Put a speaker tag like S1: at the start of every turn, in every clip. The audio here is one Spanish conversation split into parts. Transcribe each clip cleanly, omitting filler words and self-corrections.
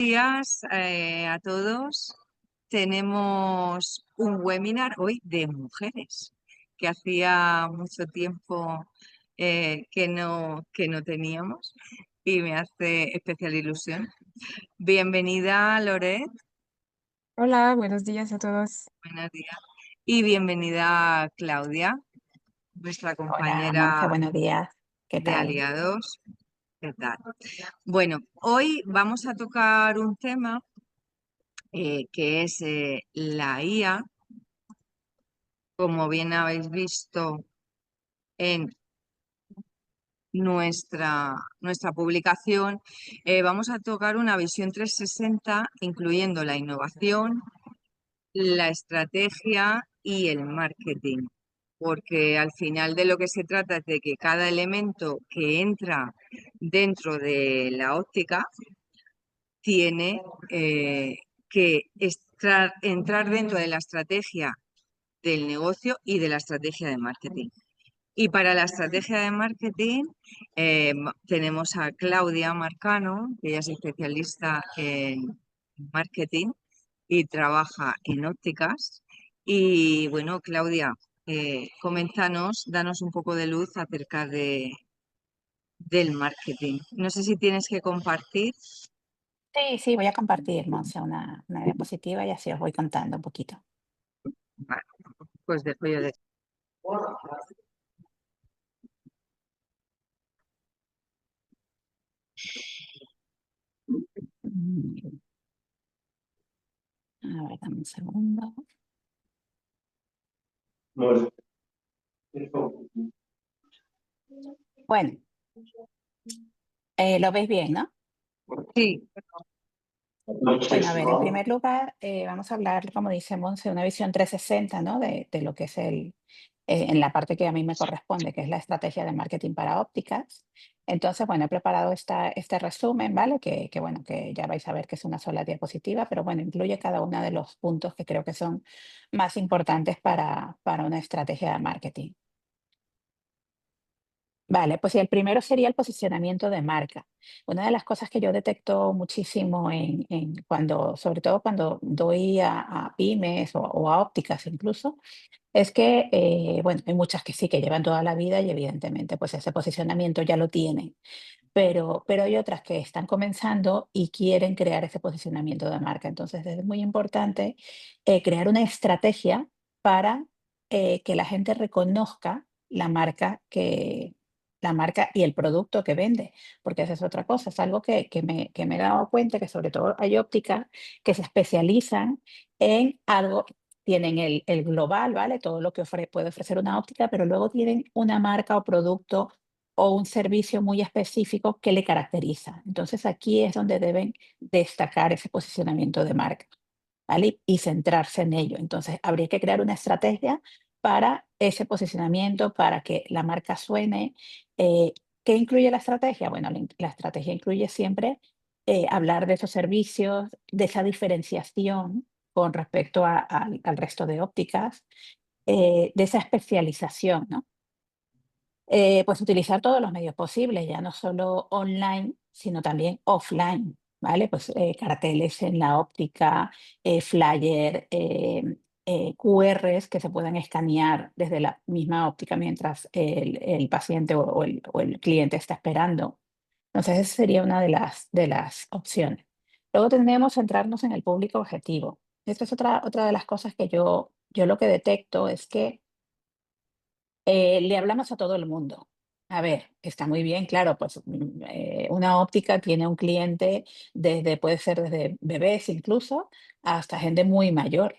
S1: Días a todos. Tenemos un webinar hoy de mujeres, que hacía mucho tiempo que no teníamos y me hace especial ilusión. Bienvenida, Loret,
S2: Hola, buenos días a todos.
S1: buenos días. Y bienvenida, Claudia, nuestra
S2: Hola, Monse,
S1: compañera
S2: buenos días. ¿Qué
S1: de
S2: tal?
S1: Aliados. ¿Qué tal? Bueno, hoy vamos a tocar un tema que es la IA. Como bien habéis visto en nuestra publicación, vamos a tocar una visión 360, incluyendo la innovación, la estrategia y el marketing, porque al final de lo que se trata es de que cada elemento que entra dentro de la óptica tiene que entrar dentro de la estrategia del negocio y de la estrategia de marketing. Y para la estrategia de marketing tenemos a Claudia Marcano, que ella es especialista en marketing y trabaja en ópticas. Y bueno, Claudia, coméntanos, danos un poco de luz acerca del marketing. No sé si tienes que compartir.
S2: Sí, voy a compartir, Monse, una diapositiva y así os voy contando un poquito.
S1: Vale, pues dejo yo de...
S2: Mm, A ver, dame un segundo. Bueno, lo veis bien, ¿no?
S1: Sí,
S2: Bueno, a ver, en primer lugar, vamos a hablar, como dice Monse, de una visión 360, ¿no? De lo que es en la parte que a mí me corresponde, que es la estrategia de marketing para ópticas. Entonces, bueno, he preparado este resumen, ¿vale? Bueno, que ya vais a ver que es una sola diapositiva, pero bueno, incluye cada uno de los puntos que creo que son más importantes para una estrategia de marketing. Vale, pues sí, el primero sería el posicionamiento de marca. Una de las cosas que yo detecto muchísimo sobre todo cuando doy a pymes o a ópticas incluso, es que, bueno, hay muchas que sí, que llevan toda la vida y evidentemente pues ese posicionamiento ya lo tienen, pero hay otras que están comenzando y quieren crear ese posicionamiento de marca. Entonces es muy importante crear una estrategia para que la gente reconozca la marca y el producto que vende, porque esa es otra cosa, es algo que me he dado cuenta que sobre todo hay ópticas que se especializan en algo, tienen el global, ¿vale? Todo lo que puede ofrecer una óptica, pero luego tienen una marca o producto o un servicio muy específico que le caracteriza. Entonces aquí es donde deben destacar ese posicionamiento de marca, ¿vale? Y centrarse en ello. Entonces habría que crear una estrategia para ese posicionamiento, para que la marca suene. ¿Qué incluye la estrategia? Bueno, la estrategia incluye siempre hablar de esos servicios, de esa diferenciación con respecto al resto de ópticas, de esa especialización, ¿no? Pues utilizar todos los medios posibles, ya no solo online, sino también offline, ¿vale? Pues carteles en la óptica, flyer, QRs que se puedan escanear desde la misma óptica mientras el paciente o el cliente está esperando. Entonces, esa sería una de las opciones. Luego tendríamos que centrarnos en el público objetivo. Esta es otra de las cosas que yo lo que detecto es que le hablamos a todo el mundo. A ver, está muy bien, claro, pues una óptica tiene un cliente puede ser desde bebés incluso, hasta gente muy mayor,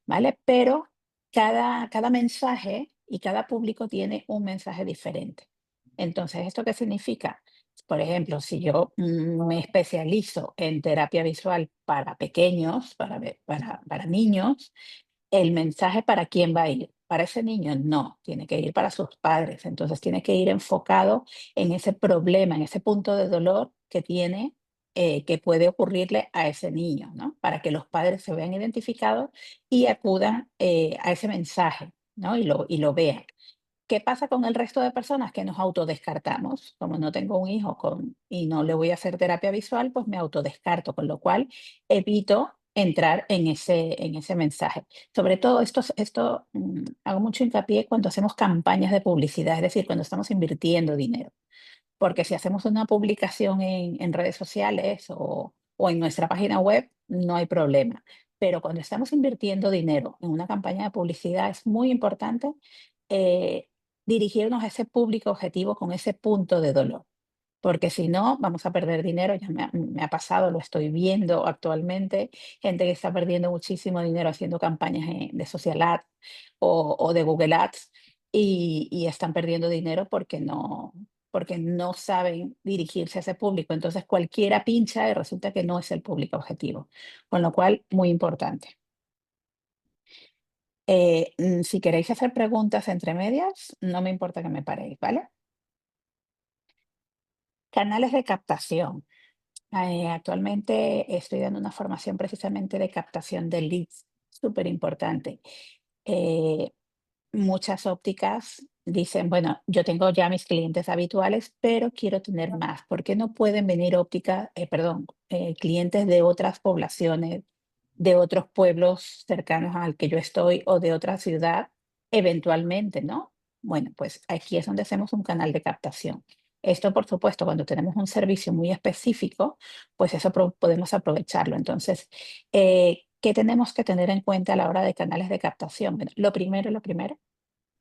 S2: ¿vale? Pero cada mensaje y cada público tiene un mensaje diferente. Entonces, ¿esto qué significa? Por ejemplo, si yo me especializo en terapia visual para pequeños, para niños, ¿el mensaje para quién va a ir? ¿Para ese niño? No, tiene que ir para sus padres. Entonces tiene que ir enfocado en ese problema, en ese punto de dolor que tiene, que puede ocurrirle a ese niño, ¿no? Para que los padres se vean identificados y acudan a ese mensaje, ¿no? Y lo vean. ¿Qué pasa con el resto de personas? Que nos autodescartamos. Como no tengo un hijo y no le voy a hacer terapia visual, pues me autodescarto, con lo cual evito entrar en ese mensaje. Sobre todo hago mucho hincapié cuando hacemos campañas de publicidad, es decir, cuando estamos invirtiendo dinero. Porque si hacemos una publicación en redes sociales o en nuestra página web, no hay problema. Pero cuando estamos invirtiendo dinero en una campaña de publicidad, es muy importante eh, dirigirnos a ese público objetivo con ese punto de dolor. Porque si no, vamos a perder dinero. Ya me ha pasado, lo estoy viendo actualmente. Gente que está perdiendo muchísimo dinero haciendo campañas de social ads o de Google Ads y están perdiendo dinero porque no saben dirigirse a ese público. Entonces cualquiera pincha y resulta que no es el público objetivo. Con lo cual, muy importante. Si queréis hacer preguntas entre medias, no me importa que me paréis, ¿vale? Canales de captación. Actualmente estoy dando una formación precisamente de captación de leads, súper importante. Eh, Muchas ópticas dicen, bueno, yo tengo ya mis clientes habituales, pero quiero tener más. ¿Por qué no pueden venir clientes de otras poblaciones, de otros pueblos cercanos al que yo estoy o de otra ciudad, eventualmente, ¿no? Bueno, pues aquí es donde hacemos un canal de captación. Esto, por supuesto, cuando tenemos un servicio muy específico, pues eso podemos aprovecharlo. Entonces, ¿qué tenemos que tener en cuenta a la hora de canales de captación? Bueno, lo primero,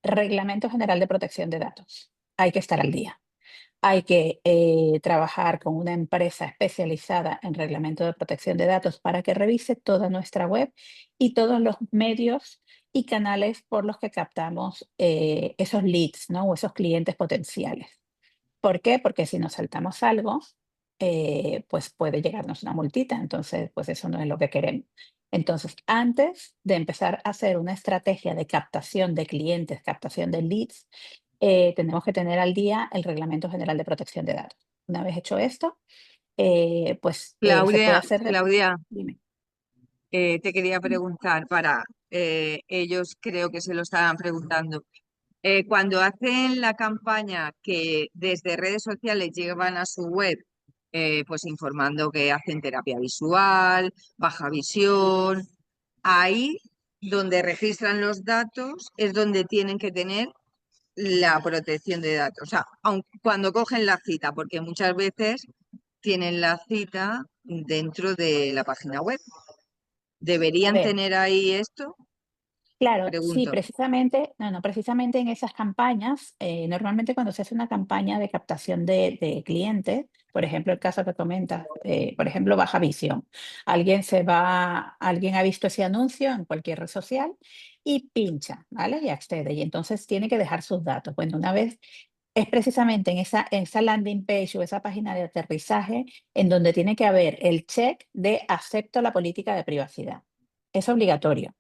S2: Reglamento General de Protección de Datos. Hay que estar al día. Hay que trabajar con una empresa especializada en reglamento de protección de datos para que revise toda nuestra web y todos los medios y canales por los que captamos esos leads, ¿no? O esos clientes potenciales. ¿Por qué? Porque si nos saltamos algo, pues puede llegarnos una multita. Entonces, pues eso no es lo que queremos. Entonces, antes de empezar a hacer una estrategia de captación de clientes, captación de leads, tenemos que tener al día el Reglamento General de Protección de Datos. Una vez hecho esto, se puede
S1: Claudia,
S2: hacer
S1: Claudia,
S2: dime.
S1: te quería preguntar ellos creo que se lo estaban preguntando. Cuando hacen la campaña que desde redes sociales llevan a su web, pues informando que hacen terapia visual, baja visión, ahí donde registran los datos es donde tienen que tener la protección de datos. O sea, cuando cogen la cita, porque muchas veces tienen la cita dentro de la página web.
S2: A
S1: ¿Deberían
S2: ver,
S1: tener ahí esto?
S2: claro, sí,
S1: Pregunto.
S2: precisamente en esas campañas, normalmente cuando se hace una campaña de captación de clientes, por ejemplo, el caso que comentas, por ejemplo, Baja Visión, alguien ha visto ese anuncio en cualquier red social y pincha, ¿vale? Y accede, y entonces tiene que dejar sus datos. Bueno, una vez es precisamente en esa landing page o esa página de aterrizaje en donde tiene que haber el check de acepto la política de privacidad. Es obligatorio.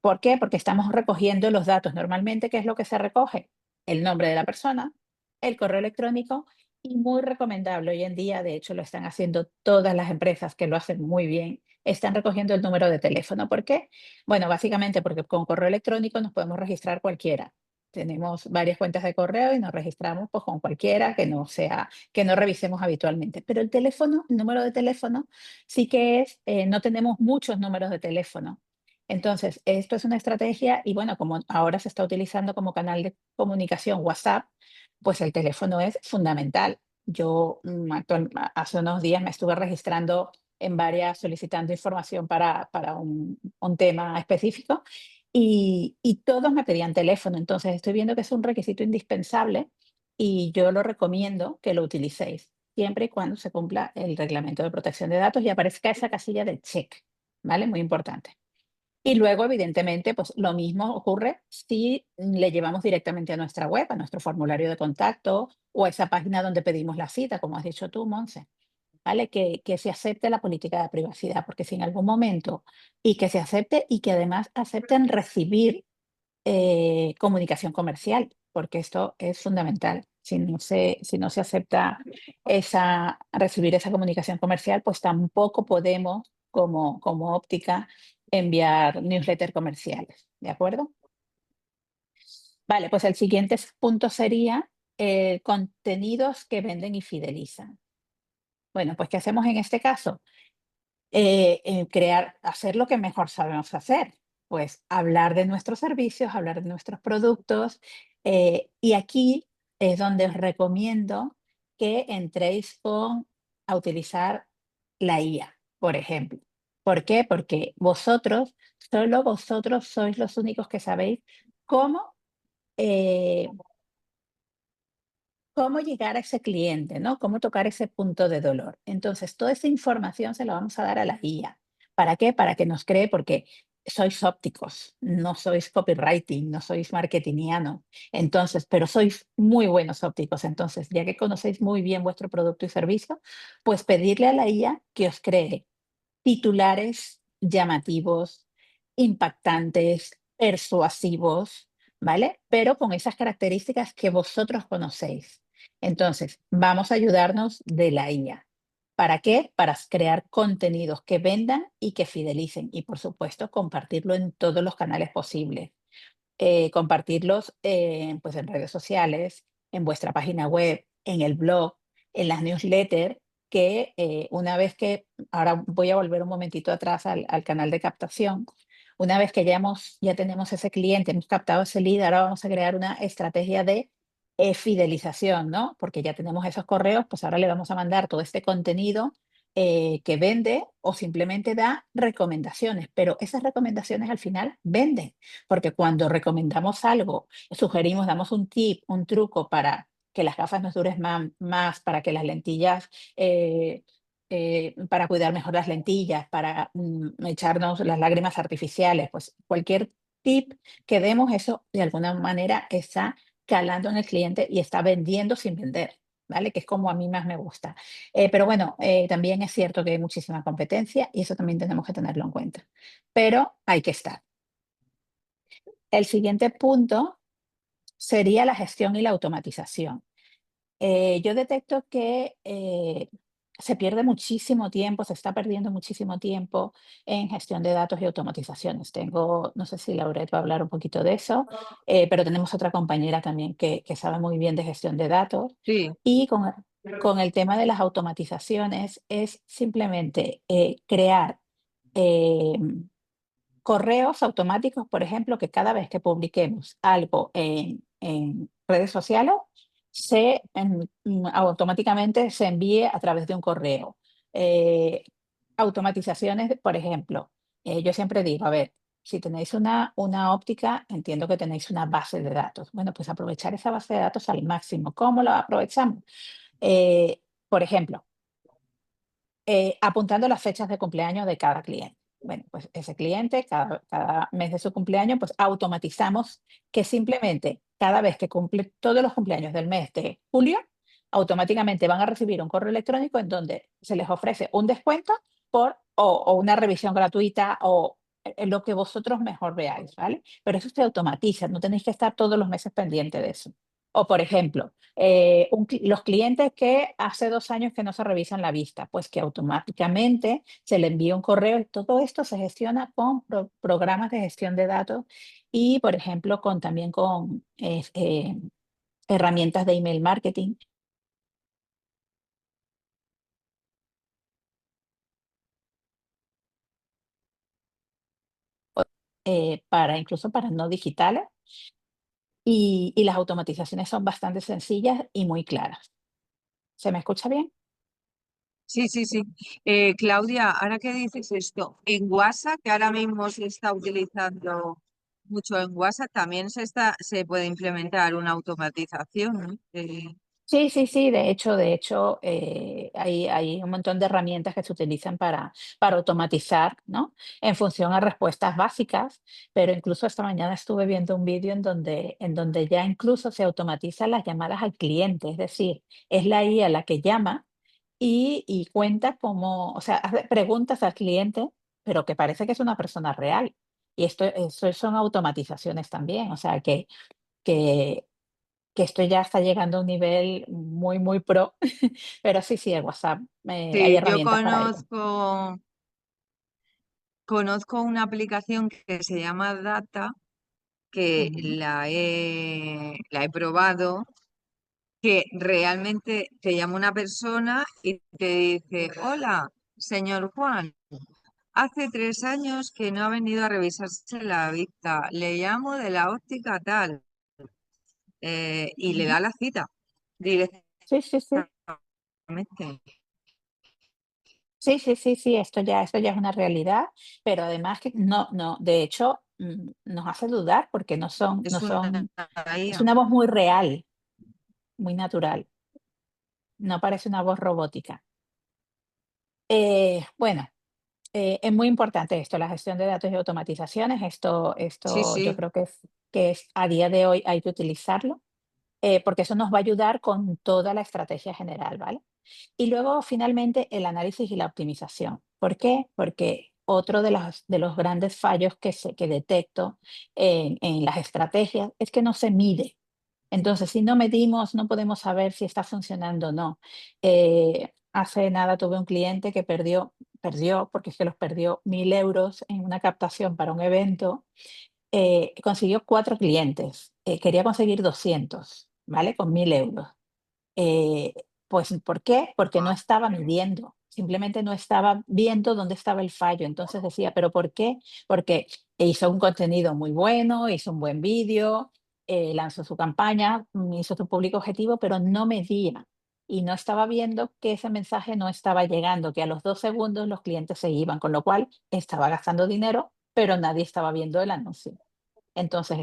S2: ¿Por qué? Porque estamos recogiendo los datos. Normalmente, ¿qué es lo que se recoge? El nombre de la persona, el correo electrónico y muy recomendable hoy en día, de hecho lo están haciendo todas las empresas que lo hacen muy bien, están recogiendo el número de teléfono. ¿Por qué? Bueno, básicamente porque con correo electrónico nos podemos registrar cualquiera. Tenemos varias cuentas de correo y nos registramos pues, con cualquiera que no revisemos habitualmente. Pero el número de teléfono, sí que no tenemos muchos números de teléfono. Entonces, esto es una estrategia y bueno, como ahora se está utilizando como canal de comunicación WhatsApp, pues el teléfono es fundamental. Yo hace unos días me estuve registrando en varias solicitando información para un tema específico y todos me pedían teléfono. Entonces, estoy viendo que es un requisito indispensable y yo lo recomiendo que lo utilicéis siempre y cuando se cumpla el reglamento de protección de datos y aparezca esa casilla de check, ¿vale? Muy importante. Y luego, evidentemente, pues lo mismo ocurre si le llevamos directamente a nuestra web, a nuestro formulario de contacto o a esa página donde pedimos la cita, como has dicho tú, Monse, ¿vale? Que se acepte la política de privacidad, porque si en algún momento, y que se acepte y que además acepten recibir comunicación comercial, porque esto es fundamental. Si no se acepta recibir esa comunicación comercial, pues tampoco podemos, como óptica, enviar newsletters comerciales. ¿De acuerdo? Vale, pues el siguiente punto sería contenidos que venden y fidelizan. Bueno, pues ¿qué hacemos en este caso? Hacer lo que mejor sabemos hacer, pues hablar de nuestros servicios, hablar de nuestros productos. Y aquí es donde os recomiendo que entréis a utilizar la IA, por ejemplo. ¿Por qué? Porque solo vosotros sois los únicos que sabéis cómo eh, cómo llegar a ese cliente, ¿no? Cómo tocar ese punto de dolor. Entonces, toda esa información se la vamos a dar a la guía. ¿Para qué? Para que nos cree, porque sois ópticos, no sois copywriting, no sois marketingiano. Entonces, pero sois muy buenos ópticos. Entonces, ya que conocéis muy bien vuestro producto y servicio, pues pedirle a la IA que os cree titulares llamativos, impactantes, persuasivos, ¿vale? Pero con esas características que vosotros conocéis. Entonces, vamos a ayudarnos de la IA. ¿Para qué? Para crear contenidos que vendan y que fidelicen y, por supuesto, compartirlo en todos los canales posibles. Compartirlos pues en redes sociales, en vuestra página web, en el blog, en las newsletters, que una vez que, ahora voy a volver un momentito atrás al canal de captación, una vez que ya tenemos ese cliente, hemos captado ese lead, ahora vamos a crear una estrategia de fidelización, ¿no? Porque ya tenemos esos correos, pues ahora le vamos a mandar todo este contenido que vende o simplemente da recomendaciones, pero esas recomendaciones al final venden. Porque cuando recomendamos algo, sugerimos, damos un tip, un truco para que las gafas nos duren más, para que las lentillas, para cuidar mejor las lentillas, para echarnos las lágrimas artificiales, pues cualquier tip que demos, eso de alguna manera está calando en el cliente y está vendiendo sin vender, ¿vale? Que es como a mí más me gusta. Pero bueno, también es cierto que hay muchísima competencia y eso también tenemos que tenerlo en cuenta. Pero hay que estar. El siguiente punto sería la gestión y la automatización. Yo detecto que se pierde muchísimo tiempo, se está perdiendo muchísimo tiempo en gestión de datos y automatizaciones. No sé si Lauret va a hablar un poquito de eso, pero tenemos otra compañera también que sabe muy bien de gestión de datos.
S1: Sí,
S2: Y con el tema de las automatizaciones es simplemente crear em, correos automáticos, por ejemplo, que cada vez que publiquemos algo en redes sociales, automáticamente se envíe a través de un correo. Eh, Automatizaciones, por ejemplo, yo siempre digo, a ver, si tenéis una óptica, entiendo que tenéis una base de datos. Bueno, pues aprovechar esa base de datos al máximo. ¿Cómo lo aprovechamos? Por ejemplo, apuntando las fechas de cumpleaños de cada cliente. Bueno, pues ese cliente, cada mes de su cumpleaños, pues automatizamos que simplemente cada vez que cumple todos los cumpleaños del mes de julio, automáticamente van a recibir un correo electrónico en donde se les ofrece un descuento o una revisión gratuita o lo que vosotros mejor veáis, ¿vale? Pero eso se automatiza, no tenéis que estar todos los meses pendiente de eso. O, por ejemplo, los clientes que hace 2 años que no se revisan la vista, pues que automáticamente se le envía un correo y todo esto se gestiona con programas de gestión de datos y, por ejemplo, también con herramientas de email marketing incluso para no digitales y las automatizaciones son bastante sencillas y muy claras. ¿Se me escucha bien?
S1: sí, sí, sí. Claudia, ahora que dices esto, en WhatsApp, que ahora mismo se está utilizando mucho en WhatsApp, también se puede implementar una automatización, ¿no?
S2: Sí, sí, sí, de hecho, hay un montón de herramientas que se utilizan para automatizar, ¿no? En función a respuestas básicas, pero incluso esta mañana estuve viendo un vídeo en donde ya incluso se automatizan las llamadas al cliente, es decir, es la IA la que llama y cuenta como, o sea, hace preguntas al cliente, pero que parece que es una persona real. Y esto son automatizaciones también, o sea, que que esto ya está llegando a un nivel muy, muy pro, pero sí, sí, el WhatsApp, hay
S1: Sí, yo
S2: herramientas para ello.
S1: conozco una aplicación que se llama Data, que
S2: Ujú.
S1: la he probado, que realmente te llama una persona y te dice, hola, señor Juan, hace 3 años que no ha venido a revisarse la vista, le llamo de la óptica tal, y le
S2: Ujú.
S1: da la cita directamente.
S2: Sí, sí, sí. Sí, sí, sí, sí, esto ya es una realidad, pero además que no, de hecho, nos hace dudar porque
S1: Es una
S2: es
S1: IA.
S2: una voz muy real, muy natural, no parece una voz robótica. Bueno, es muy importante esto, la gestión de datos y automatizaciones,
S1: Sí,
S2: esto yo
S1: sí.
S2: creo que es a día de hoy hay que utilizarlo, porque eso nos va a ayudar con toda la estrategia general, ¿vale? Y luego, finalmente, el análisis y la optimización. ¿Por qué? Porque otro de los grandes fallos que detecto en las estrategias es que no se mide. Entonces, si no medimos, no podemos saber si está funcionando o no. Hace nada tuve un cliente que perdió, porque es que los perdió 1.000 euros en una captación para un evento. Consiguió 4 clientes, quería conseguir 200, ¿vale? Con 1.000 euros. Eh, pues, ¿por qué? Porque no
S1: Guau.
S2: estaba midiendo, simplemente no estaba viendo dónde estaba el fallo. Entonces decía, ¿pero por qué? Porque hizo un contenido muy bueno, hizo un buen vídeo, lanzó su campaña, hizo su público objetivo, pero no medía y no estaba viendo que ese mensaje no estaba llegando, que a los 2 segundos los clientes se iban, con lo cual estaba gastando dinero, pero nadie estaba viendo el anuncio. Entonces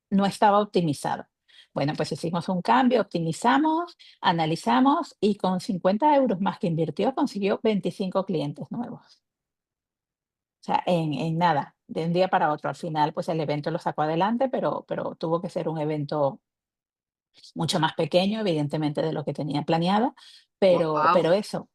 S2: no estaba optimizado. Bueno, pues hicimos un cambio, optimizamos, analizamos y con 50 euros más que invirtió consiguió 25 clientes nuevos. O sea, en nada, de un día para otro. Al final, pues el evento lo sacó adelante, pero tuvo que ser un evento mucho más pequeño, evidentemente, de lo que tenía planeado,
S1: Guau.
S2: pero eso,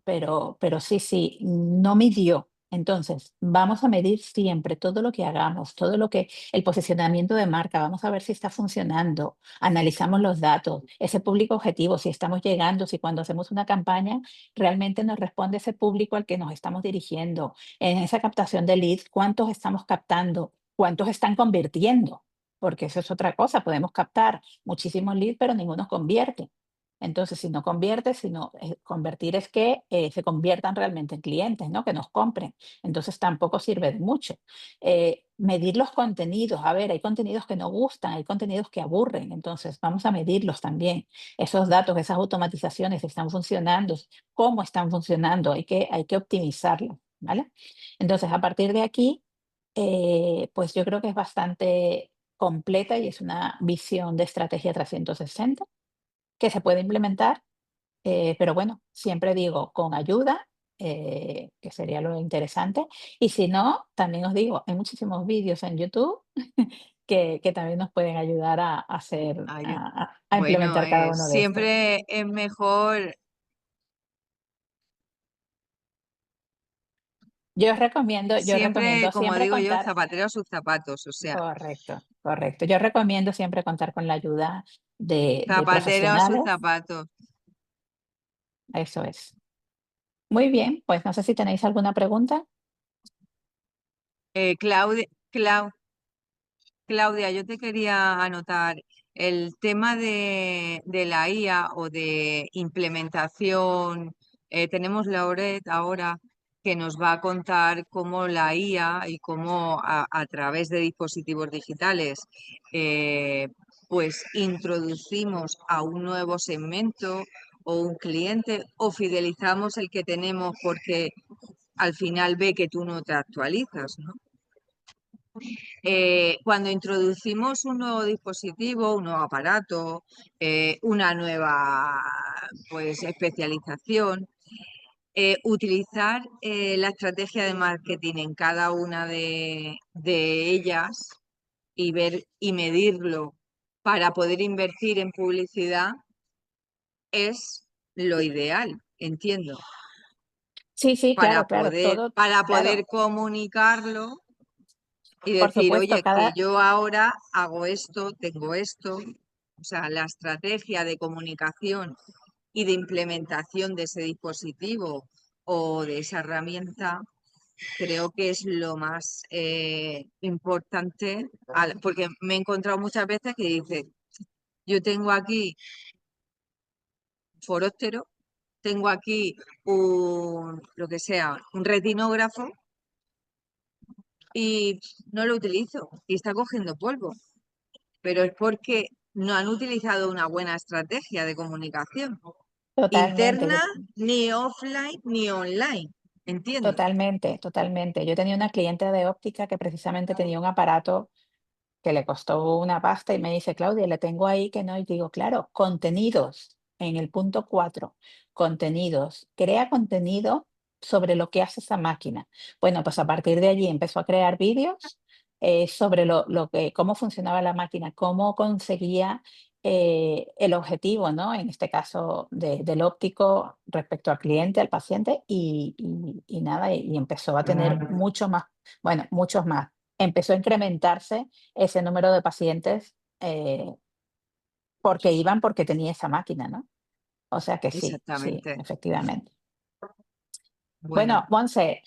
S2: pero sí, sí, no midió. Entonces, vamos a medir siempre todo lo que hagamos, todo lo que el posicionamiento de marca, vamos a ver si está funcionando, analizamos los datos, ese público objetivo, si estamos llegando, si cuando hacemos una campaña realmente nos responde ese público al que nos estamos dirigiendo. En esa captación de leads, ¿cuántos estamos captando? ¿Cuántos están convirtiendo? Porque eso es otra cosa, podemos captar muchísimos leads, pero ninguno convierte. Entonces, si no convierte, convertir es que se conviertan realmente en clientes, ¿no? Que nos compren. Entonces, tampoco sirve de mucho. Medir los contenidos. A ver, hay contenidos que no gustan, hay contenidos que aburren. Entonces, vamos a medirlos también. Esos datos, esas automatizaciones están funcionando, cómo están funcionando, hay que optimizarlo, ¿vale? Entonces, a partir de aquí, pues yo creo que es bastante completa y es una visión de estrategia 360 que se puede implementar, pero bueno, siempre digo con ayuda, que sería lo interesante. Y si no, también os digo, hay muchísimos vídeos en YouTube que también nos pueden ayudar a hacer,
S1: Ay,
S2: a
S1: bueno,
S2: implementar cada uno de estos.
S1: siempre es mejor,
S2: Yo
S1: siempre,
S2: recomiendo
S1: como
S2: siempre
S1: digo yo,
S2: contar,
S1: zapatero a sus zapatos, o sea,
S2: correcto, correcto. Yo recomiendo siempre contar con la ayuda de
S1: zapatero a sus
S2: profesionales,
S1: zapatos.
S2: eso es. Muy bien, pues no sé si tenéis alguna pregunta.
S1: Claudia, yo te quería anotar el tema de la IA o de implementación. Tenemos Lauret ahora que nos va a contar cómo la IA y cómo a través de dispositivos digitales eh, pues introducimos a un nuevo segmento o un cliente o fidelizamos el que tenemos porque al final ve que tú no te actualizas, ¿no? Cuando introducimos un nuevo dispositivo, un nuevo aparato, una nueva pues, especialización, utilizar la estrategia de marketing en cada una de ellas y ver y medirlo para poder invertir en publicidad es lo ideal, entiendo,
S2: Sí, sí, claro, claro, todo,
S1: para poder
S2: claro,
S1: comunicarlo y
S2: por
S1: decir,
S2: supuesto,
S1: oye, que yo ahora hago esto, tengo esto. O sea, la estrategia de comunicación y de implementación de ese dispositivo o de esa herramienta creo que es lo más importante, porque me he encontrado muchas veces que dice, yo tengo aquí foróptero, tengo aquí lo que sea, un retinógrafo y no lo utilizo y está cogiendo polvo, pero es porque no han utilizado una buena estrategia de comunicación
S2: Totalmente,
S1: interna, ni offline, ni online. Entiendo.
S2: totalmente, totalmente. Yo tenía una cliente de óptica que precisamente tenía un aparato que le costó una pasta y me dice, Claudia, le tengo ahí que no, y digo, claro, contenidos en el punto 4 contenidos, crea contenido sobre lo que hace esa máquina. Bueno, pues a partir de allí empezó a crear vídeos sobre cómo funcionaba la máquina, cómo conseguía el objetivo, ¿no? En este caso del óptico respecto al cliente, al paciente, y nada, y empezó a tener mucho más, bueno, muchos más. Empezó a incrementarse ese número de pacientes, porque iban porque tenía esa máquina, ¿no? O sea que sí, sí,
S1: Exactamente.
S2: efectivamente.
S1: Bueno,
S2: Bueno, Monse,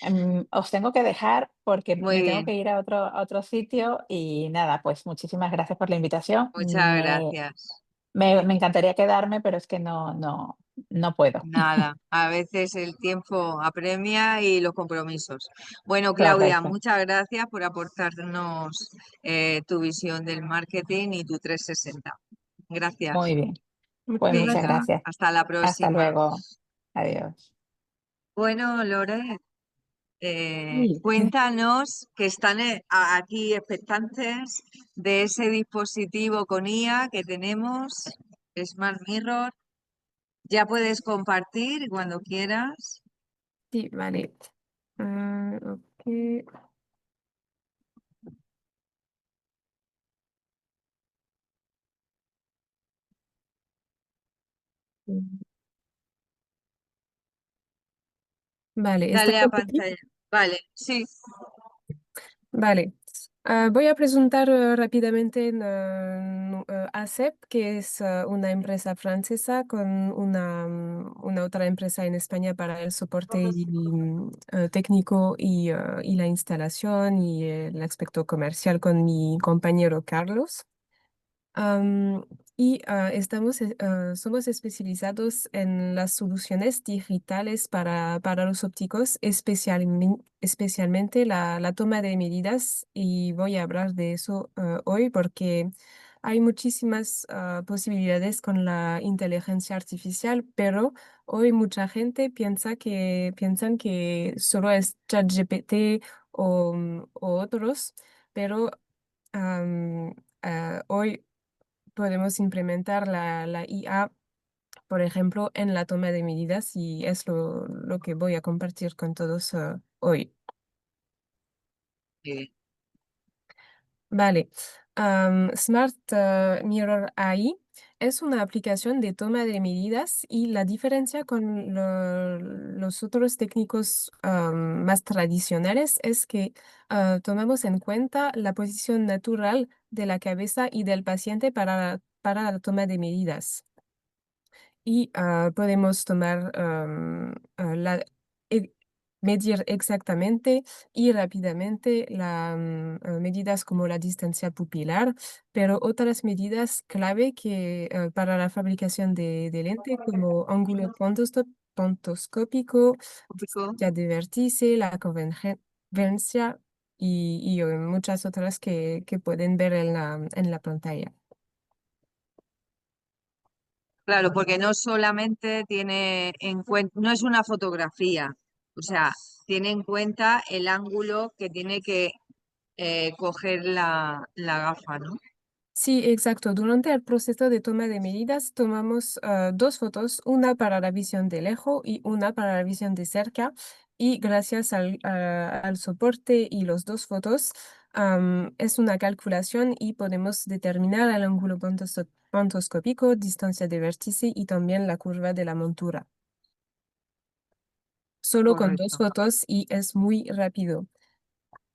S2: os tengo que dejar porque
S1: muy
S2: me tengo
S1: bien.
S2: que ir a otro sitio y nada, pues muchísimas gracias por la invitación.
S1: Muchas gracias.
S2: Me encantaría quedarme, pero es que no puedo.
S1: Nada, a veces el tiempo apremia y los compromisos. Bueno, Claudia,
S2: Correcto.
S1: muchas gracias por aportarnos tu visión del marketing y tu 360.
S2: Muy
S1: Gracias.
S2: bien. Pues
S3: Muchas
S2: muchas
S3: gracias.
S1: Venga,
S2: gracias.
S1: hasta la
S2: Hasta
S1: próxima.
S2: luego. Adiós.
S1: Bueno, Lore,
S3: Sí,
S1: cuéntanos que están aquí expectantes de ese dispositivo con IA que tenemos, Smart Mirror. Ya puedes compartir cuando quieras.
S3: sí, vale. Ok. Mm, Vale, ¿está
S1: Dale a
S3: compartido?
S1: pantalla. Vale, sí.
S3: Vale. Voy a presentar rápidamente ASEP, que es una empresa francesa con una otra empresa en España para el soporte técnico y la instalación y el aspecto comercial con mi compañero Carlos. Am, somos especializados en las soluciones digitales para los ópticos, especialmente la toma de medidas, y voy a hablar de eso hoy porque hay muchísimas posibilidades con la inteligencia artificial, pero hoy mucha gente piensan que solo es ChatGPT o otros, pero hoy podemos implementar la IA, por ejemplo, en la toma de medidas, y es lo que voy a compartir con todos hoy.
S1: eh,
S3: Vale. Smart Mirror AI es una aplicación de toma de medidas, y la diferencia con los otros técnicos más tradicionales es que tomamos en cuenta la posición natural de la cabeza y del paciente para la toma de medidas. Y podemos e- medir exactamente y rápidamente medidas como la distancia pupilar, pero otras medidas clave para la fabricación de lente, como ángulo pontoscópico,
S1: Pico.
S3: distancia de vértice, la convergencia y muchas otras que pueden ver en la pantalla.
S1: Claro, porque no solamente tiene en cuenta, no es una fotografía, o sea, tiene en cuenta el ángulo que tiene que coger la gafa, ¿no?
S3: Sí, exacto. Durante el proceso de toma de medidas tomamos dos fotos, una para la visión de lejos y una para la visión de cerca. Y gracias al soporte y los dos fotos, es una calculación y podemos determinar el ángulo pontoscópico, distancia de vértice y también la curva de la montura. Solo con dos
S1: Correcto.
S3: fotos, y es muy rápido.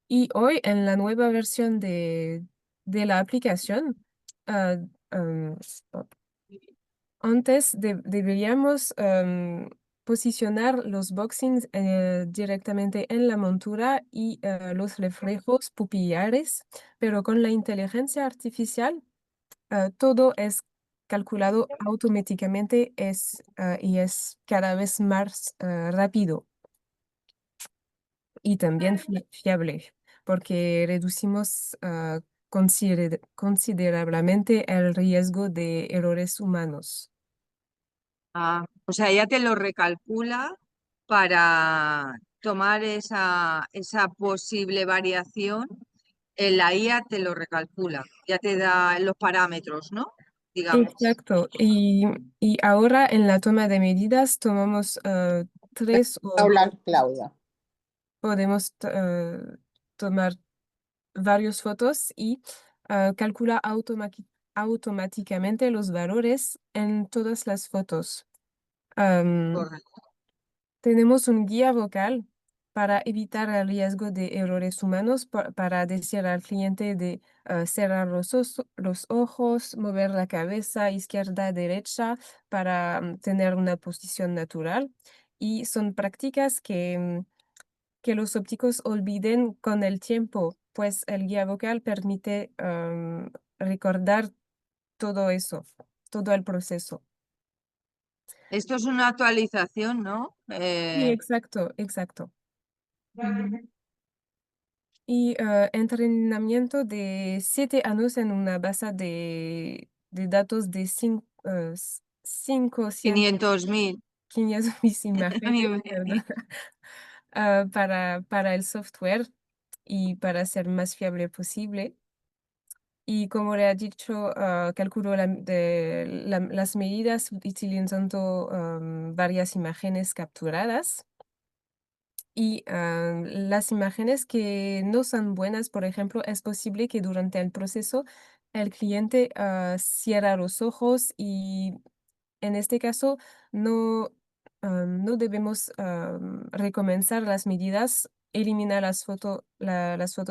S3: Y hoy en la nueva versión de la aplicación, ah, um, antes deberíamos posicionar los boxings directamente en la montura y los reflejos pupilares, pero con la inteligencia artificial todo es calculado automáticamente y es cada vez más rápido y también fiable, porque reducimos considerablemente el riesgo de errores humanos.
S1: O sea, ya te lo recalcula para tomar esa posible variación. La IA te lo recalcula, ya te da los parámetros, ¿no? Digamos.
S3: Exacto. Y ahora en la toma de medidas tomamos tres o
S2: Hablar, Claudia.
S3: podemos tomar varias fotos y calcula automáticamente los valores en todas las fotos. Am,
S1: Correcto.
S3: Tenemos un guía vocal para evitar el riesgo de errores humanos, para decir al cliente de cerrar los ojos, mover la cabeza izquierda, derecha, para tener una posición natural. Y son prácticas que los ópticos olviden con el tiempo, pues el guía vocal permite recordar todo eso, todo el proceso.
S1: Esto es una actualización, ¿no?
S3: Sí, exacto, exacto.
S1: Ujú.
S3: Y entrenamiento de 7 años en una base de datos de 500
S1: 500.000.
S3: 500 imágenes, perdón, para el software y para ser más fiable posible. Y como le ha dicho, calculó las medidas utilizando varias imágenes capturadas. Y las imágenes que no son buenas, por ejemplo, es posible que durante el proceso el cliente cierra los ojos y en este caso no, no debemos recomenzar las medidas, eliminar las fotos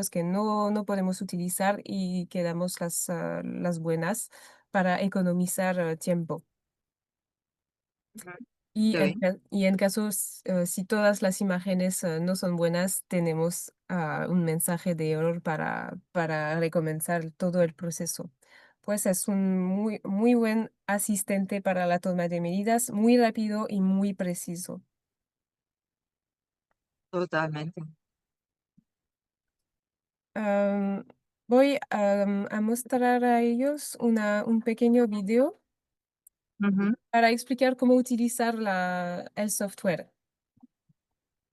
S3: que no podemos utilizar y quedamos las buenas para economizar tiempo.
S1: Qué bien.
S3: Y en casos, si todas las imágenes no son buenas, tenemos un mensaje de error para recomenzar todo el proceso. Pues es un muy buen asistente para la toma de medidas, muy rápido y muy preciso.
S1: Totalmente.
S3: Am, Voy a mostrar a ellos un pequeño video
S1: Ujú.
S3: para explicar cómo utilizar el software.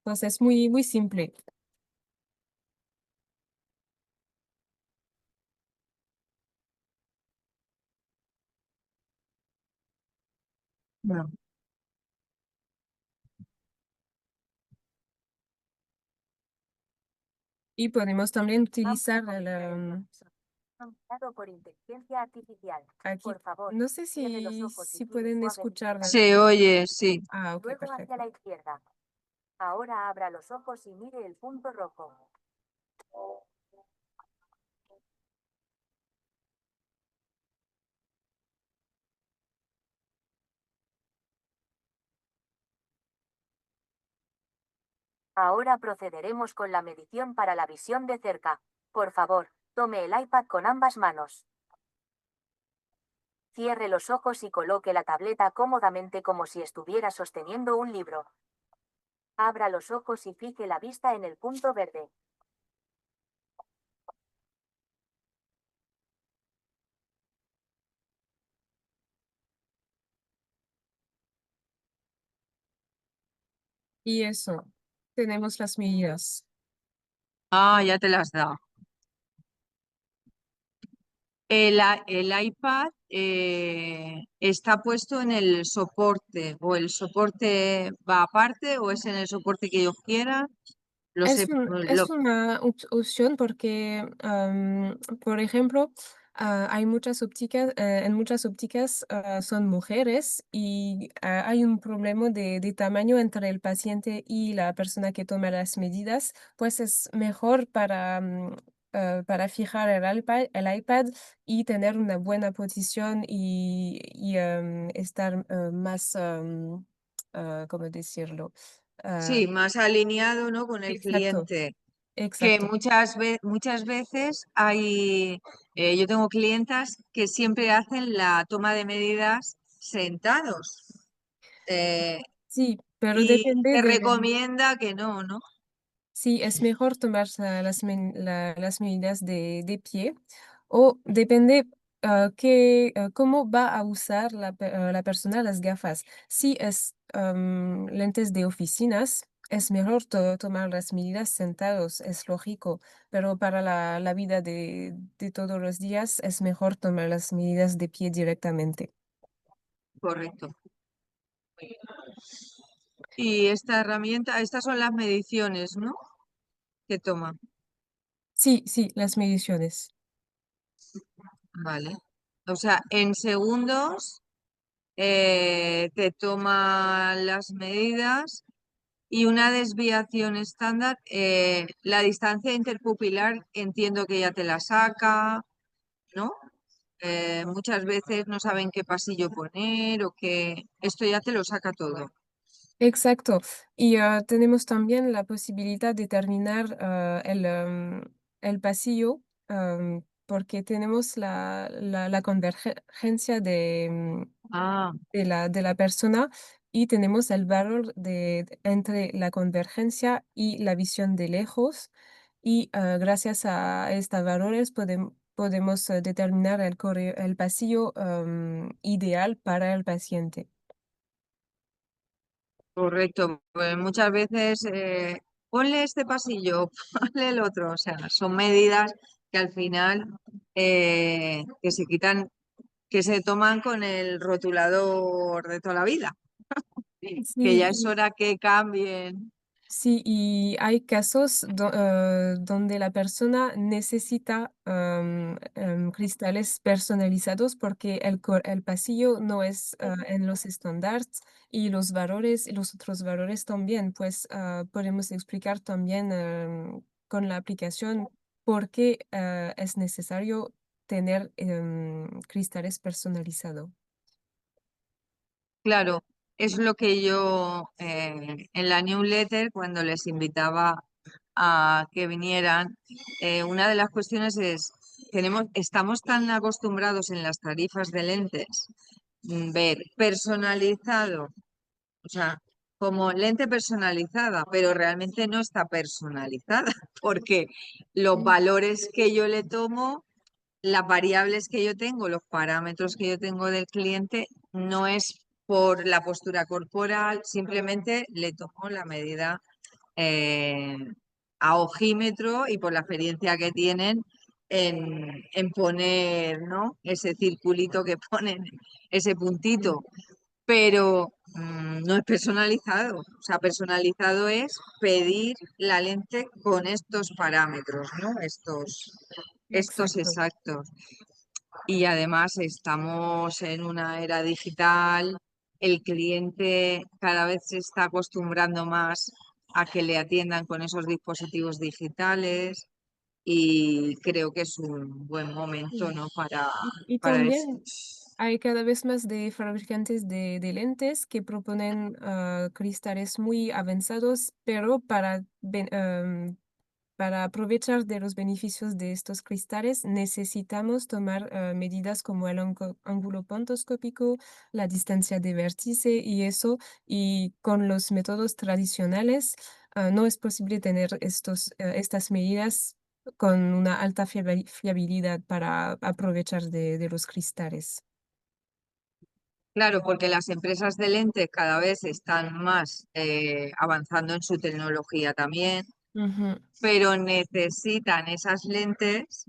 S3: Pues es muy simple.
S1: Bueno,
S3: Y podemos también utilizar
S4: Nombrado por inteligencia artificial.
S3: aquí.
S4: Por favor,
S3: No sé
S4: cierre los ojos y
S3: si
S4: gire
S3: pueden
S4: suavemente
S3: escuchar.
S4: la
S1: se oye, sí.
S3: Ah, ok,
S4: luego hacia
S3: perfecto.
S4: la izquierda. Ahora abra los ojos y mire el punto rojo. Ahora procederemos con la medición para la visión de cerca. Por favor, tome el iPad con ambas manos. Cierre los ojos y coloque la tableta cómodamente como si estuviera sosteniendo un libro. Abra los ojos y fije la vista en el punto verde.
S3: Y eso, tenemos las medidas.
S1: Ah, ya te las da. El iPad está puesto en el soporte, o el soporte va aparte, o es en el soporte que yo quiera. Lo sé,
S3: Es una opción porque, por ejemplo, hay muchas ópticas, en muchas ópticas son mujeres y hay un problema de tamaño entre el paciente y la persona que toma las medidas, pues es mejor para fijar el iPad y tener una buena posición y estar más ¿cómo decirlo?
S1: Sí, más alineado, ¿no? Con el
S3: Exacto,
S1: cliente. Que
S3: exacto.
S1: muchas veces hay, yo tengo clientas que siempre hacen la toma de medidas sentados. eh,
S3: Sí, pero
S1: y
S3: depende
S1: se
S3: de,
S1: recomienda que no, ¿no?
S3: sí, es mejor tomar las medidas de pie o depende cómo va a usar la persona las gafas. Si es lentes de oficinas, es mejor tomar las medidas sentados, es lógico, pero para la vida de todos los días es mejor tomar las medidas de pie directamente.
S1: Correcto. Y esta herramienta, estas son las mediciones, ¿no? Que toma.
S3: Sí, sí, las mediciones.
S1: Vale. O sea, en segundos te toma las medidas y una desviación estándar. La distancia interpupilar entiendo que ya te la saca, ¿no? Muchas veces no saben qué pasillo poner o qué. Esto ya te lo saca todo.
S3: Exacto. Y tenemos también la posibilidad de terminar el pasillo porque tenemos la convergencia
S1: Ah,
S3: de la persona y tenemos el valor entre la convergencia y la visión de lejos. Y gracias a estos valores podemos determinar el pasillo ideal para el paciente.
S1: correcto. Pues muchas veces ponle este pasillo, ponle el otro. O sea, son medidas que al final que se quitan, que se toman con el rotulador de toda la vida. Que ya es
S3: Sí,
S1: hora que cambien.
S3: sí, y hay casos donde la persona necesita cristales personalizados porque el pasillo no es en los estándares y los valores y los otros valores también. Pues podemos explicar también con la aplicación por qué es necesario tener cristales personalizados.
S1: Claro, es lo que yo en la newsletter, cuando les invitaba a que vinieran, una de las cuestiones es, estamos tan acostumbrados en las tarifas de lentes, ver personalizado, o sea, como lente personalizada, pero realmente no está personalizada, porque los
S3: Mm.
S1: valores que yo le tomo, las variables que yo tengo, los parámetros que yo tengo del cliente, no es por la postura corporal, simplemente le tomo la medida eh, a ojímetro y por la experiencia que tienen en poner, ¿no? Ese circulito que ponen, ese puntito, pero no es personalizado. O sea, personalizado es pedir la lente con estos parámetros, ¿no? Estos
S3: Exacto.
S1: exactos. Y además estamos en una era digital, el cliente cada vez se está acostumbrando más a que le atiendan con esos dispositivos digitales y creo que es un buen momento,
S3: Sí.
S1: ¿no?
S3: Y
S1: Para eso.
S3: también hay cada vez más de fabricantes de lentes que proponen cristales muy avanzados, pero para aprovechar de los beneficios de estos cristales necesitamos tomar medidas como el ángulo pantoscópico, la distancia de vértice y eso, y con los métodos tradicionales no es posible tener estas medidas con una alta fiabilidad para aprovechar de los cristales.
S1: Claro, porque las empresas de lentes cada vez están más avanzando en su tecnología también,
S3: Ujú,
S1: pero necesitan esas lentes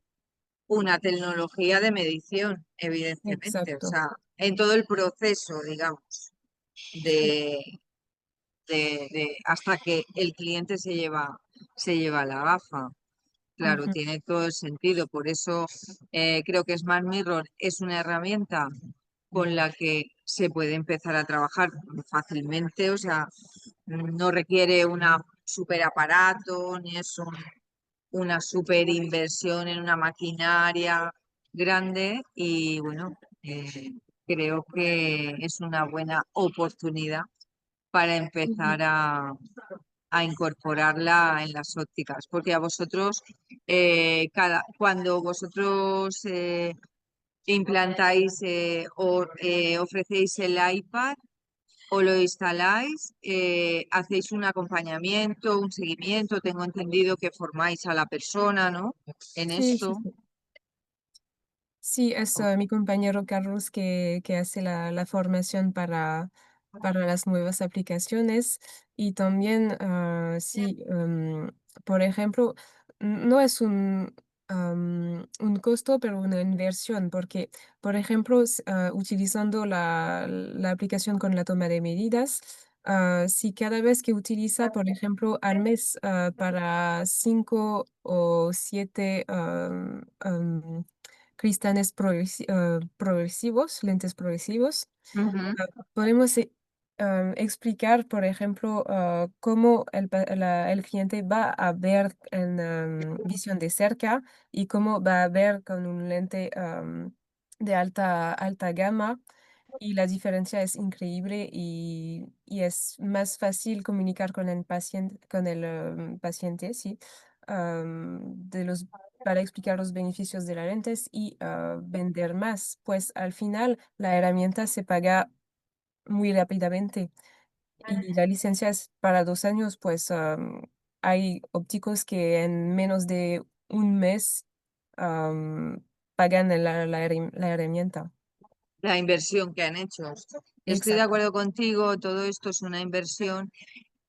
S1: una tecnología de medición, evidentemente. O
S3: exacto.
S1: sea, en todo el proceso, digamos,
S3: Sí.
S1: de, hasta que el cliente se lleva la gafa. Claro,
S3: Ujú,
S1: tiene todo el sentido. Por eso creo que Smart Mirror es una herramienta con la que se puede empezar a trabajar fácilmente. O sea, no requiere una super aparato, ni es una super inversión en una maquinaria grande. Y bueno, creo que es una buena oportunidad para empezar a incorporarla en las ópticas, porque a vosotros, cuando vosotros implantáis o ofrecéis el iPad o lo instaláis, hacéis un acompañamiento, un seguimiento, tengo entendido que formáis a la persona, ¿no? En
S3: Sí, sí,
S1: esto.
S3: sí. Sí, es mi compañero Carlos que hace la formación para las nuevas aplicaciones y también, sí, por ejemplo, no es un costo, pero una inversión, porque, por ejemplo, utilizando la aplicación con la toma de medidas, si cada vez que utiliza, por ejemplo, al mes, para 5 o 7 cristales progresivos, lentes progresivos.
S1: Ujú.
S3: Podemos explicar, por ejemplo, cómo el cliente va a ver en visión de cerca y cómo va a ver con un lente de alta gama. Y la diferencia es increíble y es más fácil comunicar con el paciente, sí, de los para explicar los beneficios de las lentes y vender más, pues al final la herramienta se paga muy rápidamente y la licencia es para 2 años, pues hay ópticos que en menos de un mes am, pagan la herramienta.
S1: La inversión que han hecho. Estoy de
S3: Exacto.
S1: acuerdo contigo, todo esto es una inversión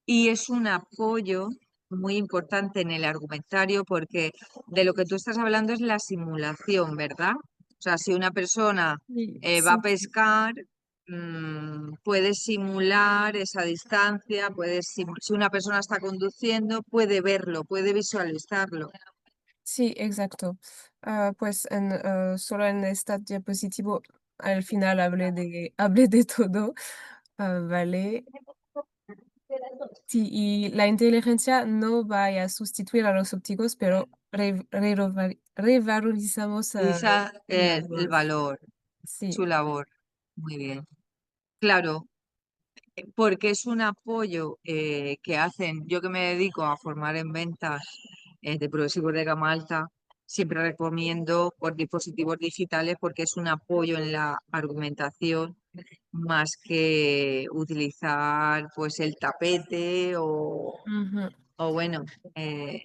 S1: y es un apoyo muy importante en el argumentario porque de lo que tú estás hablando es la simulación, ¿verdad? O sea, si una persona
S3: Sí,
S1: va a
S3: sí, sí.
S1: pescar, puede simular esa distancia, si una persona está conduciendo, puede verlo, puede visualizarlo.
S3: Sí, exacto. Pues solo en esta diapositivo al final hablé de todo, ¿vale? Sí, y la inteligencia no va a sustituir a los ópticos, pero revalorizamos
S1: Esa
S3: su
S1: el
S3: labor.
S1: valor,
S3: Sí.
S1: su labor. Muy bien. Claro, porque es un apoyo que hacen, yo que me dedico a formar en ventas de progresivos de gama alta, siempre recomiendo por dispositivos digitales porque es un apoyo en la argumentación más que utilizar pues el tapete
S3: Ujú.
S1: o bueno,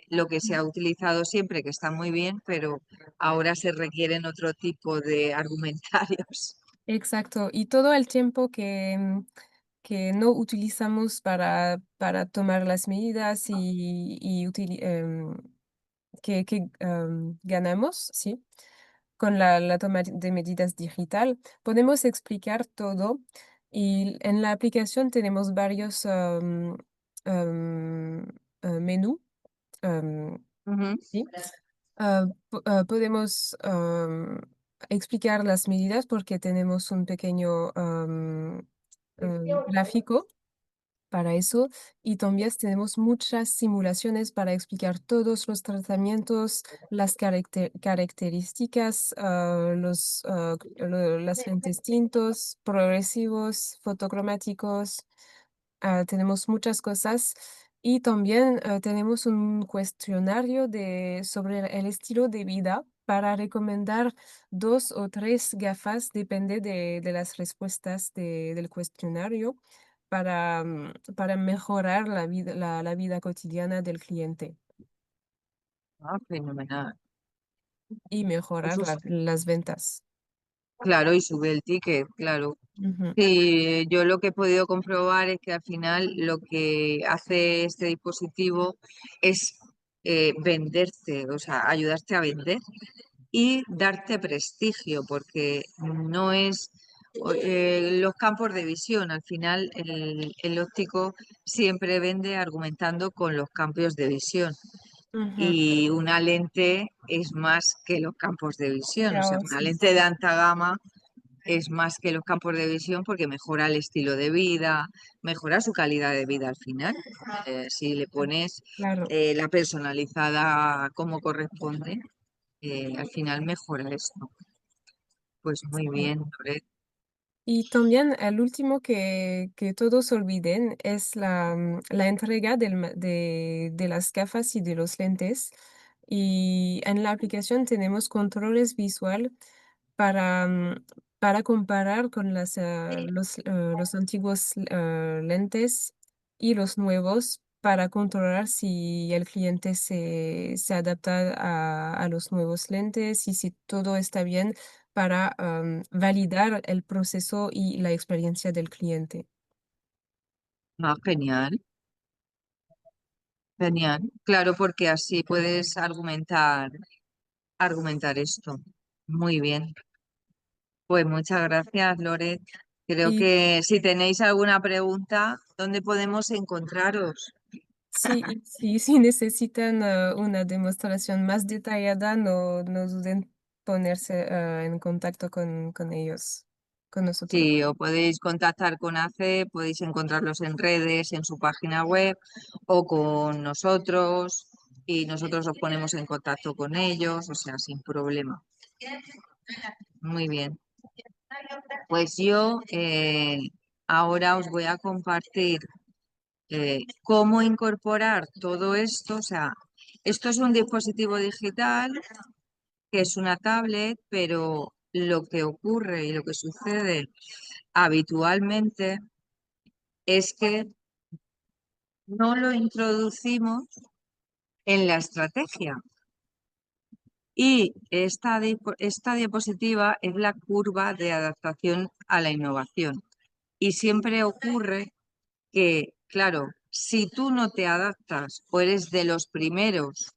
S1: lo que se ha utilizado siempre, que está muy bien, pero ahora se requieren otro tipo de argumentarios.
S3: Exacto. Y todo el tiempo que no utilizamos para tomar las medidas y ganamos, ¿sí? Con la toma de medidas digital, podemos explicar todo y en la aplicación tenemos varios am, menú, am,
S1: Ujú.
S3: ¿sí? Podemos explicar las medidas porque tenemos un pequeño gráfico para eso y también tenemos muchas simulaciones para explicar todos los tratamientos, las características, las lentes tintos, progresivos, fotocromáticos. Tenemos muchas cosas y también tenemos un cuestionario sobre el estilo de vida para recomendar 2 o 3 gafas, depende de las respuestas del cuestionario para mejorar la vida cotidiana del cliente
S1: Ah, fenomenal.
S3: y mejorar
S1: Eso
S3: las ventas.
S1: claro, y sube el ticket, claro.
S3: Ujú,
S1: Sí, yo lo que he podido comprobar es que al final lo que hace este dispositivo es venderte, o sea, ayudarte a vender y darte prestigio, porque no es los campos de visión. Al final, el óptico siempre vende argumentando con los campos de visión.
S3: ujú.
S1: Y una lente es más que los campos de visión, o sea,
S3: Claro,
S1: una
S3: sí.
S1: lente de alta gama es más que los campos de visión porque mejora el estilo de vida, mejora su calidad de vida al final. Si le pones
S3: Claro.
S1: la personalizada como corresponde, al final mejora esto. Pues muy
S3: Sí.
S1: bien, Loret.
S3: Y también el último que todos olviden es la entrega de las gafas y de los lentes. Y en la aplicación tenemos controles visual para, para comparar con los antiguos lentes y los nuevos para controlar si el cliente se adapta a los nuevos lentes y si todo está bien para validar el proceso y la experiencia del cliente.
S1: Ah, genial, genial. Claro, porque así puedes argumentar esto. Muy bien. Pues muchas gracias, Loret. Creo
S3: Y
S1: que si tenéis alguna pregunta, ¿dónde podemos encontraros?
S3: sí, si necesitan una demostración más detallada, no duden ponerse en contacto con ellos, con nosotros.
S1: Sí, o podéis contactar con ACE, podéis encontrarlos en redes, en su página web o con nosotros y nosotros os ponemos en contacto con ellos, o sea, sin problema. Muy bien. Pues yo ahora os voy a compartir cómo incorporar todo esto. O sea, esto es un dispositivo digital que es una tablet, pero lo que ocurre y lo que sucede habitualmente es que no lo introducimos en la estrategia. Y esta diapositiva es la curva de adaptación a la innovación. Y siempre ocurre que, claro, si tú no te adaptas o eres de los primeros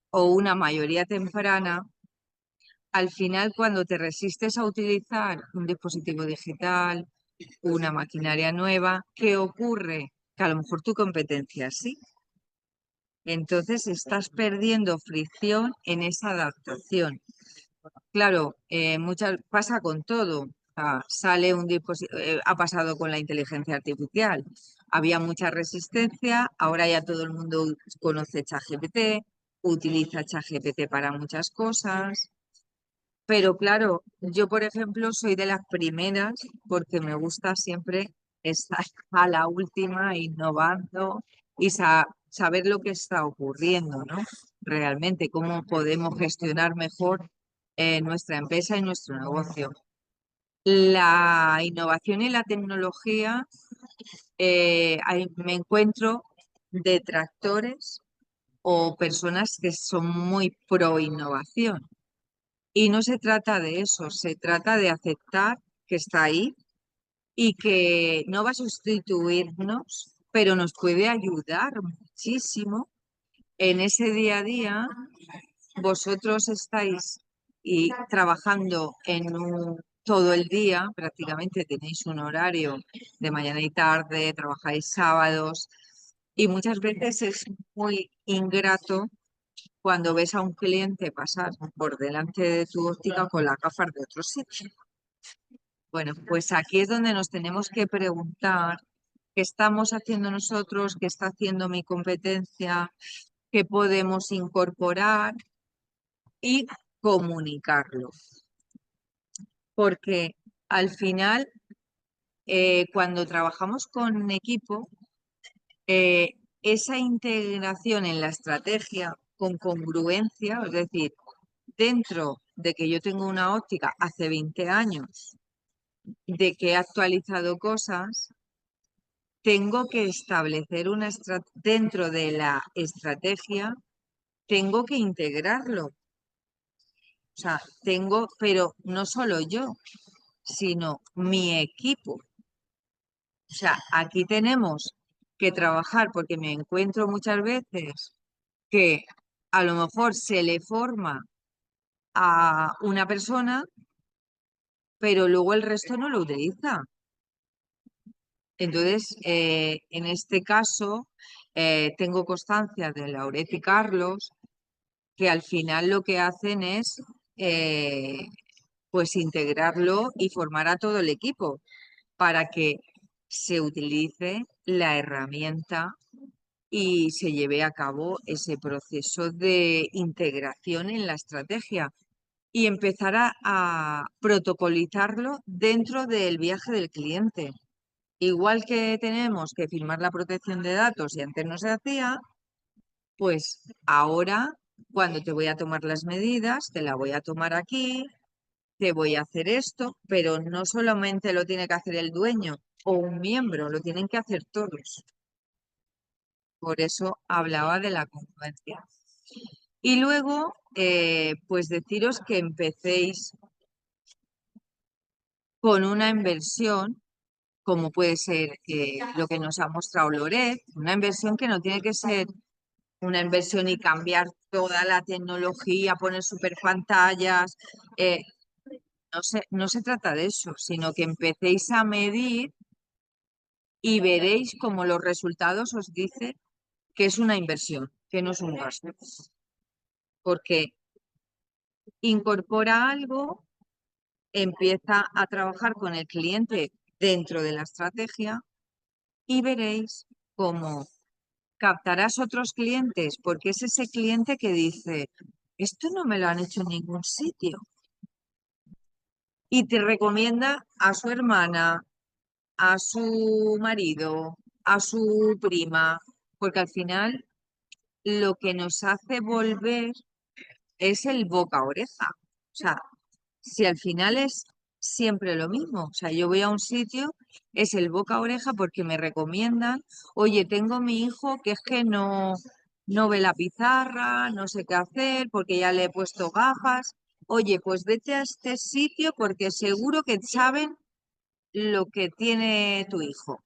S1: o una mayoría temprana, al final cuando te resistes a utilizar un dispositivo digital, una maquinaria nueva, ¿qué ocurre? Que a lo mejor tu competencia sí. Entonces estás perdiendo fricción en esa adaptación. Claro, pasa con todo. Sale un dispositivo, ha pasado con la inteligencia artificial. Había mucha resistencia, ahora ya todo el mundo conoce ChatGPT, utiliza ChatGPT para muchas cosas. Pero claro, yo por ejemplo soy de las primeras porque me gusta siempre estar a la última, innovando y saber lo que está ocurriendo, ¿no? Realmente, cómo podemos gestionar mejor nuestra empresa y nuestro negocio. La innovación y la tecnología, me encuentro detractores o personas que son muy pro innovación. Y no se trata de eso, se trata de aceptar que está ahí y que no va a sustituirnos, pero nos puede ayudar muchísimo en ese día a día. Vosotros estáis trabajando todo el día, prácticamente tenéis un horario de mañana y tarde, trabajáis sábados y muchas veces es muy ingrato cuando ves a un cliente pasar por delante de tu óptica con las gafas de otro sitio. Bueno, pues aquí es donde nos tenemos que preguntar qué estamos haciendo nosotros, qué está haciendo mi competencia, qué podemos incorporar y comunicarlo. Porque al final, cuando trabajamos con equipo, eh, esa integración en la estrategia con congruencia, es decir, dentro de que yo tengo una óptica hace 20 años, de que he actualizado cosas, tengo que establecer dentro de la estrategia, tengo que integrarlo. O sea, pero no solo yo, sino mi equipo. O sea, aquí tenemos que trabajar porque me encuentro muchas veces que a lo mejor se le forma a una persona, pero luego el resto no lo utiliza. Entonces, en este caso, tengo constancia de Lauret y Carlos que al final lo que hacen es pues integrarlo y formar a todo el equipo para que se utilice la herramienta y se lleve a cabo ese proceso de integración en la estrategia. y empezar a protocolizarlo dentro del viaje del cliente. Igual que tenemos que firmar la protección de datos y antes no se hacía, pues ahora cuando te voy a tomar las medidas, te la voy a tomar aquí, te voy a hacer esto, pero no solamente lo tiene que hacer el dueño o un miembro, lo tienen que hacer todos. Por eso hablaba de la congruencia. Y luego, pues deciros que empecéis con una inversión, como puede ser lo que nos ha mostrado Loret, una inversión que no tiene que ser una inversión y cambiar toda la tecnología, poner super pantallas. No se trata de eso, sino que empecéis a medir y veréis como los resultados os dicen que es una inversión, que no es un gasto. Porque incorpora algo, empieza a trabajar con el cliente dentro de la estrategia y veréis cómo captarás otros clientes, porque es ese cliente que dice, esto no me lo han hecho en ningún sitio. Y te recomienda a su hermana, a su marido, a su prima, porque al final lo que nos hace volver es el boca a oreja. O sea, si al final es siempre lo mismo, o sea, yo voy a un sitio, es el boca a oreja porque me recomiendan, oye, tengo mi hijo que es que no ve la pizarra, no sé qué hacer porque ya le he puesto gafas. Oye, pues vete a este sitio porque seguro que saben lo que tiene tu hijo.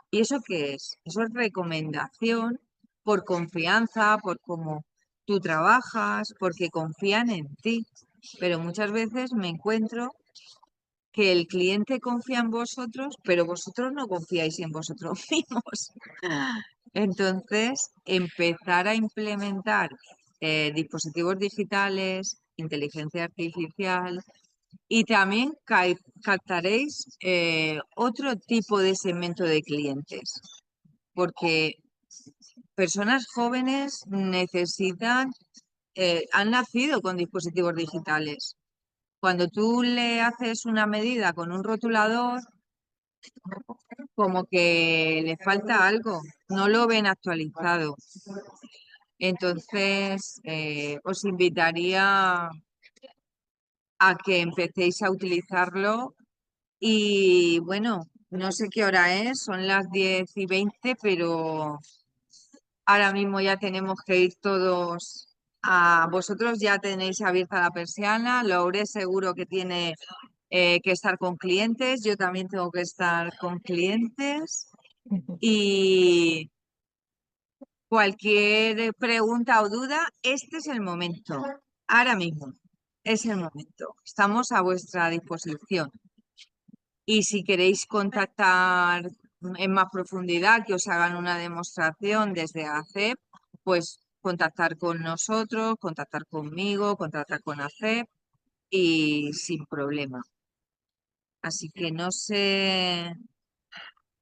S1: ¿Y eso qué es? Eso es recomendación por confianza, por cómo tú trabajas, porque confían en ti. Pero muchas veces me encuentro que el cliente confía en vosotros, pero vosotros no confiáis en vosotros mismos. Entonces, empezar a implementar dispositivos digitales, inteligencia artificial, y también captaréis otro tipo de segmento de clientes, porque personas jóvenes necesitan, han nacido con dispositivos digitales. Cuando tú le haces una medida con un rotulador, como que le falta algo, no lo ven actualizado. Entonces, os invitaría a que empecéis a utilizarlo. Y bueno, no sé qué hora es, son las 10:20, pero ahora mismo ya tenemos que ir todos vosotros ya tenéis abierta la persiana, Laure seguro que tiene que estar con clientes, yo también tengo que estar con clientes y cualquier pregunta o duda, este es el momento, ahora mismo es el momento, estamos a vuestra disposición. Y si queréis contactar en más profundidad, que os hagan una demostración desde ACEP, pues contactar con nosotros, contactar conmigo, contactar con ACEP y sin problema. Así que no sé,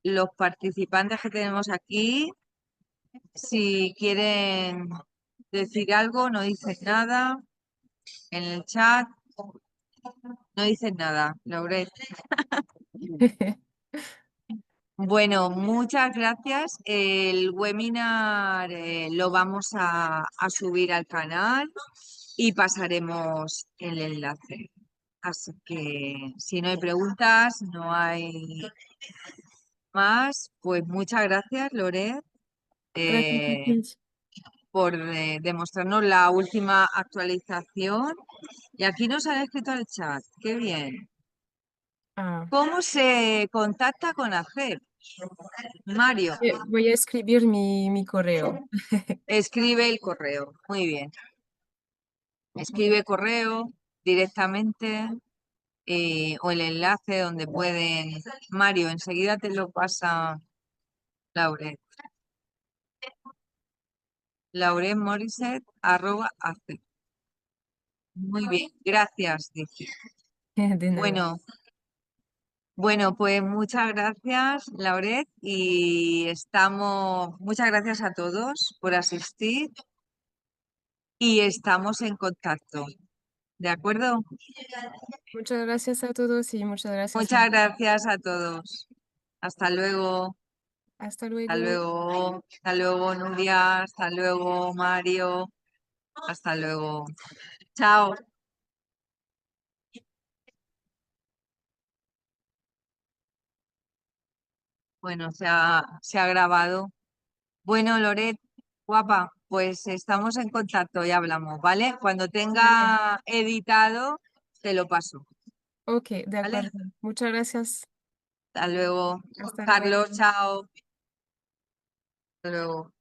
S1: los participantes que tenemos aquí, si quieren decir algo, no dicen nada. En el chat no dicen nada, Laurel. Bueno, muchas gracias. El webinar lo vamos a subir al canal y pasaremos el enlace. Así que si no hay preguntas, no hay más, pues muchas gracias, Loret,
S3: Gracias a ti.
S1: por demostrarnos la última actualización. Y aquí nos han escrito al chat. Qué bien.
S3: Ah,
S1: ¿Cómo se contacta con ACEP? Mario,
S3: voy a escribir mi correo.
S1: escribe el correo. Muy bien. Escribe correo directamente o el enlace donde pueden. Mario, enseguida te lo pasa Laure. lauremorisset@acep. Muy bien, gracias, dice.
S3: De nada.
S1: Bueno, pues muchas gracias, Lauret, muchas gracias a todos por asistir y estamos en contacto. ¿De acuerdo?
S3: Muchas gracias a todos y muchas gracias.
S1: Muchas gracias a todos. Hasta luego.
S3: Hasta
S1: Hasta
S3: luego.
S1: luego. Hasta luego, Nuria. Hasta luego, Mario. Hasta luego. Chao. Bueno, se ha grabado. Bueno, Loret, guapa, pues estamos en contacto y hablamos, ¿vale? Cuando tenga editado, te lo paso.
S3: Ok, de
S1: ¿Vale?
S3: acuerdo. Muchas gracias.
S1: Hasta luego.
S3: Hasta
S1: Carlos,
S3: luego.
S1: chao. Hasta luego.